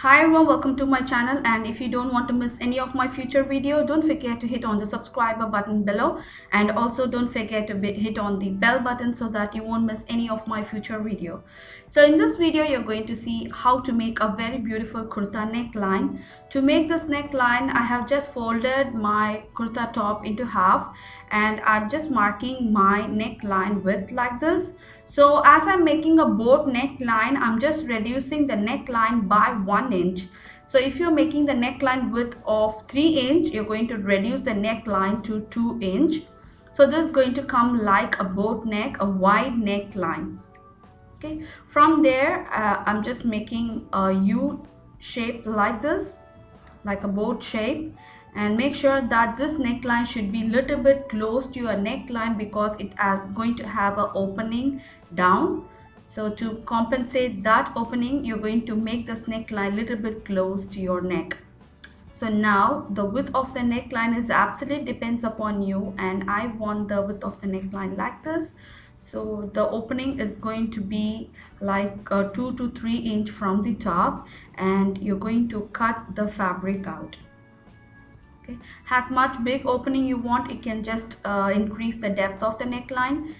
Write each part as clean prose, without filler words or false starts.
Hi everyone, welcome to my channel, and if you don't want to miss any of my future video, don't forget to hit on the subscriber button below, and also don't forget to hit on the bell button so that you won't miss any of my future video. So in this video you're going to see how to make a very beautiful kurta neckline. To make this neckline, I have just folded my kurta top into half and I'm just marking my neckline width like this. So as I'm making a boat neckline, I'm just reducing the neckline by 1 inch. So if you're making the neckline width of 3 inch, you're going to reduce the neckline to 2 inch. So this is going to come like a boat neck, a wide neckline. Okay, from there I'm just making a U shape like this, like a boat shape, and make sure that this neckline should be little bit close to your neckline because it is going to have an opening down. So to compensate that opening, you're going to make this neckline little bit close to your neck. So now the width of the neckline is absolutely depends upon you, and I want the width of the neckline like this. So the opening is going to be like 2 to 3 inch from the top, and you're going to cut the fabric out. Okay, as much big opening you want, you can just increase the depth of the neckline.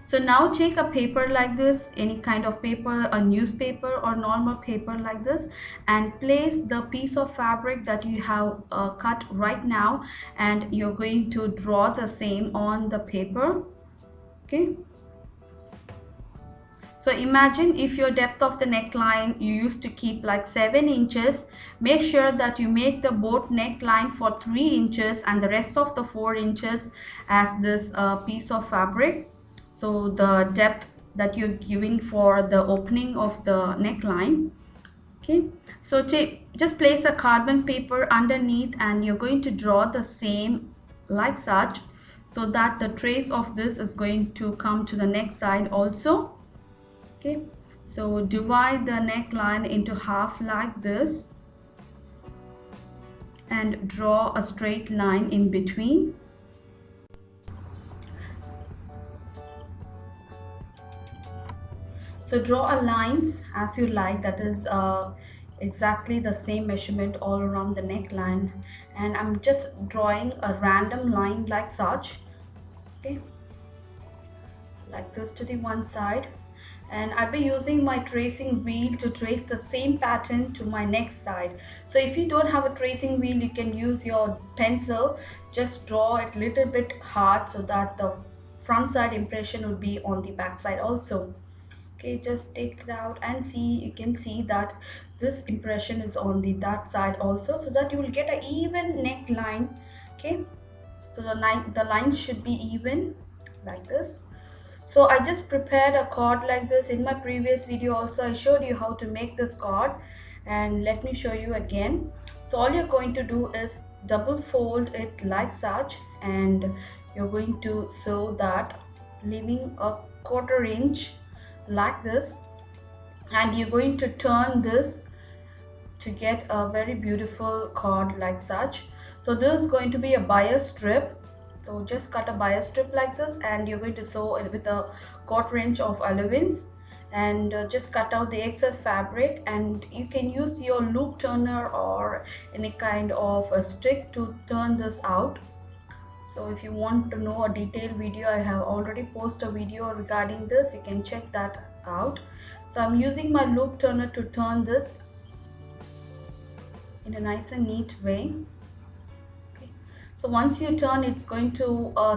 So now take a paper like this, any kind of paper, a newspaper or normal paper like this, and place the piece of fabric that you have cut right now, and you're going to draw the same on the paper. Okay. So imagine if your depth of the neckline you used to keep like 7 inches, make sure that you make the boat neckline for 3 inches and the rest of the 4 inches as this piece of fabric. So the depth that you're giving for the opening of the neckline. Okay, so just place a carbon paper underneath and you're going to draw the same like such, so that the trace of this is going to come to the neck side also. Okay, so divide the neckline into half like this and draw a straight line in between. So draw a lines as you like, that is exactly the same measurement all around the neckline, and I'm just drawing a random line like such. Okay, like this to the one side, and I'll be using my tracing wheel to trace the same pattern to my next side. So if you don't have a tracing wheel, you can use your pencil. Just draw it little bit hard so that the front side impression will be on the back side also. Okay, just take it out and see, you can see that this impression is on the that side also, so that you will get an even neckline. Okay, so the lines should be even like this. So I just prepared a cord like this. In my previous video also I showed you how to make this cord, and let me show you again. So all you're going to do is double fold it like such, and you're going to sew that, leaving a 1/4 inch like this, and you're going to turn this to get a very beautiful cord like such. So this is going to be a bias strip. So just cut a bias strip like this, and you're going to sew it with a 1/4 inch of allowance, and just cut out the excess fabric, and you can use your loop turner or any kind of a stick to turn this out. So if you want to know a detailed video, I have already posted a video regarding this, you can check that out. So I'm using my loop turner to turn this in a nice and neat way. Okay. So once you turn, it's going to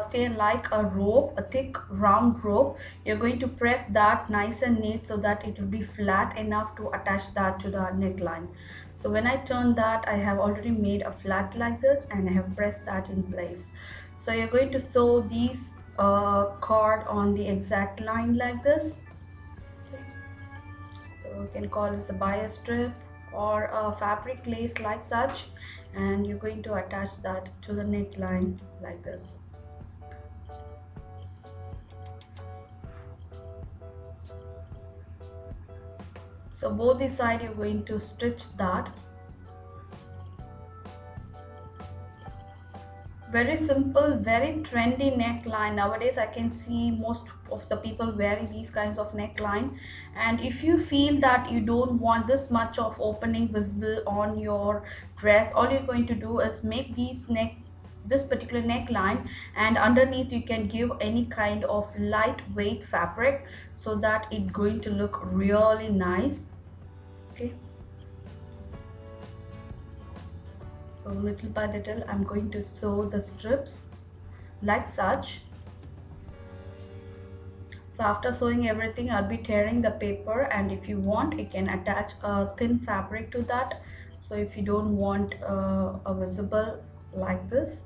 stay like a rope, a thick round rope. You're going to press that nice and neat so that it will be flat enough to attach that to the neckline. So when I turn that, I have already made a flat like this, and I have pressed that in place. So you're going to sew these cord on the exact line like this. Okay. So you can call this a bias strip or a fabric lace like such, and you're going to attach that to the neckline like this. So both the side you're going to stitch that. Very simple, very trendy neckline. Nowadays I can see most of the people wearing these kinds of neckline. And if you feel that you don't want this much of opening visible on your dress, all you're going to do is make this particular neckline, and underneath you can give any kind of lightweight fabric so that it's going to look really nice. Okay, so little by little I'm going to sew the strips like such. So after sewing everything, I'll be tearing the paper, and if you want, you can attach a thin fabric to that. So if you don't want a visible like this.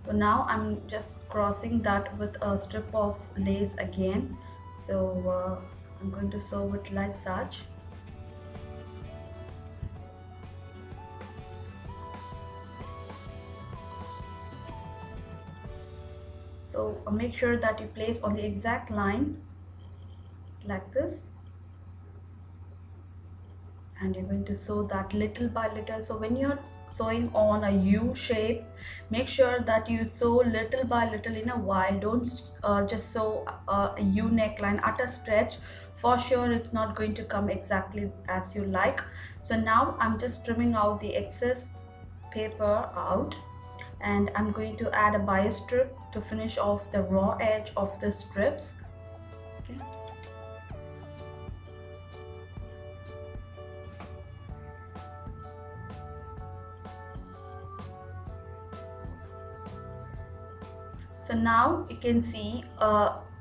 So now I'm just crossing that with a strip of lace again. So I'm going to sew it like such. So make sure that you place on the exact line like this, and you're going to sew that little by little. So when you're sewing on a U shape, make sure that you sew little by little in a while. Don't just sew a U neckline at a stretch. For sure it's not going to come exactly as you like. So now I'm just trimming out the excess paper out, and I'm going to add a bias strip to finish off the raw edge of the strips. Okay. So now you can see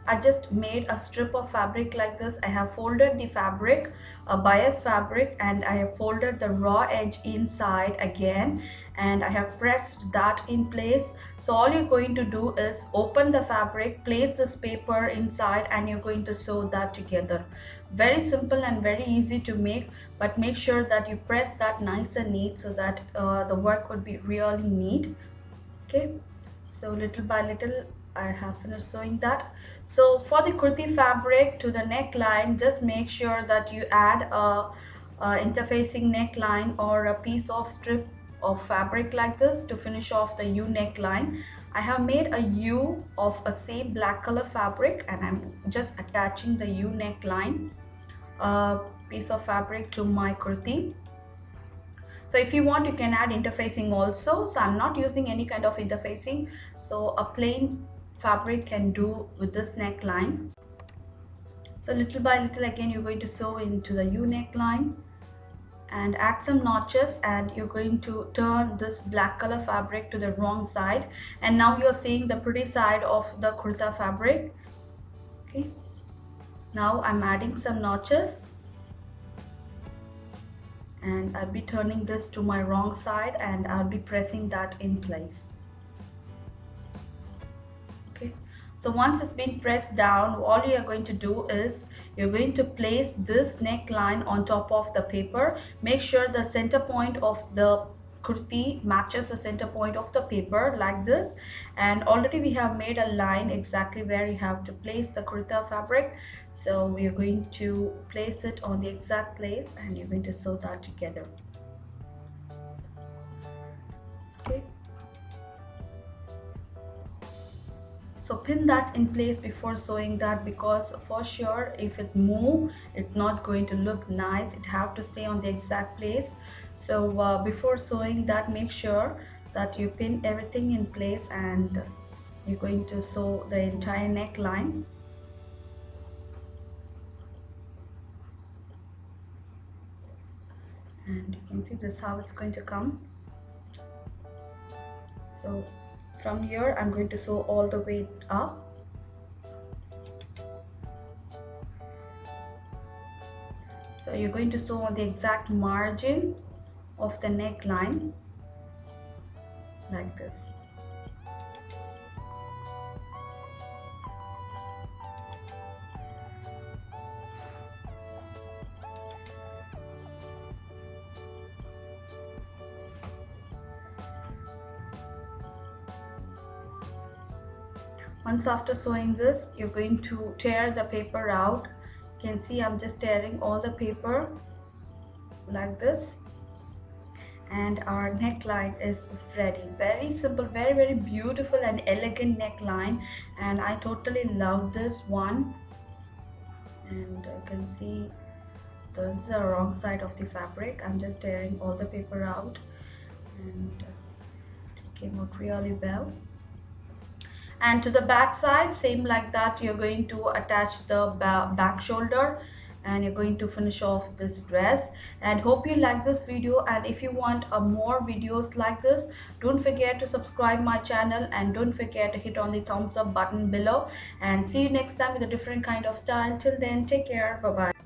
I just made a strip of fabric like this. I have folded the fabric, a bias fabric, and I have folded the raw edge inside again, and I have pressed that in place. So all you're going to do is open the fabric, place this paper inside, and you're going to sew that together. Very simple and very easy to make, but make sure that you press that nice and neat so that the work would be really neat. Okay, so little by little I have finished sewing that. So for the kurti fabric to the neckline, just make sure that you add a interfacing neckline or a piece of strip of fabric like this to finish off the U neckline. I have made a U of a same black color fabric, and I'm just attaching the U neckline piece of fabric to my kurti. So if you want, you can add interfacing also. So I'm not using any kind of interfacing, so a plain fabric can do with this neckline. So little by little again you're going to sew into the U neckline and add some notches, and you're going to turn this black color fabric to the wrong side, and now you're seeing the pretty side of the kurta fabric. Okay, now I'm adding some notches, and I'll be turning this to my wrong side, and I'll be pressing that in place. Okay, so once it's been pressed down, all you are going to do is you're going to place this neckline on top of the paper. Make sure the center point of the kurti matches the center point of the paper like this, and already we have made a line exactly where you have to place the kurta fabric. So we are going to place it on the exact place, and you're going to sew that together. Okay, so pin that in place before sewing that, because for sure if it move, it's not going to look nice. It have to stay on the exact place. So before sewing that, make sure that you pin everything in place, and you're going to sew the entire neckline. And you can see this how it's going to come. So from here I'm going to sew all the way up. So you're going to sew on the exact margin of the neckline like this. Once after sewing this, you're going to tear the paper out. You can see I'm just tearing all the paper like this. And our neckline is ready. Very simple, very very beautiful and elegant neckline, and I totally love this one. And you can see this is the wrong side of the fabric. I'm just tearing all the paper out, and it came out really well. And to the back side, same like that, you're going to attach the back shoulder, and you're going to finish off this dress. And hope you like this video, and if you want more videos like this, don't forget to subscribe my channel, and don't forget to hit on the thumbs up button below. And see you next time with a different kind of style. Till then, take care. Bye bye.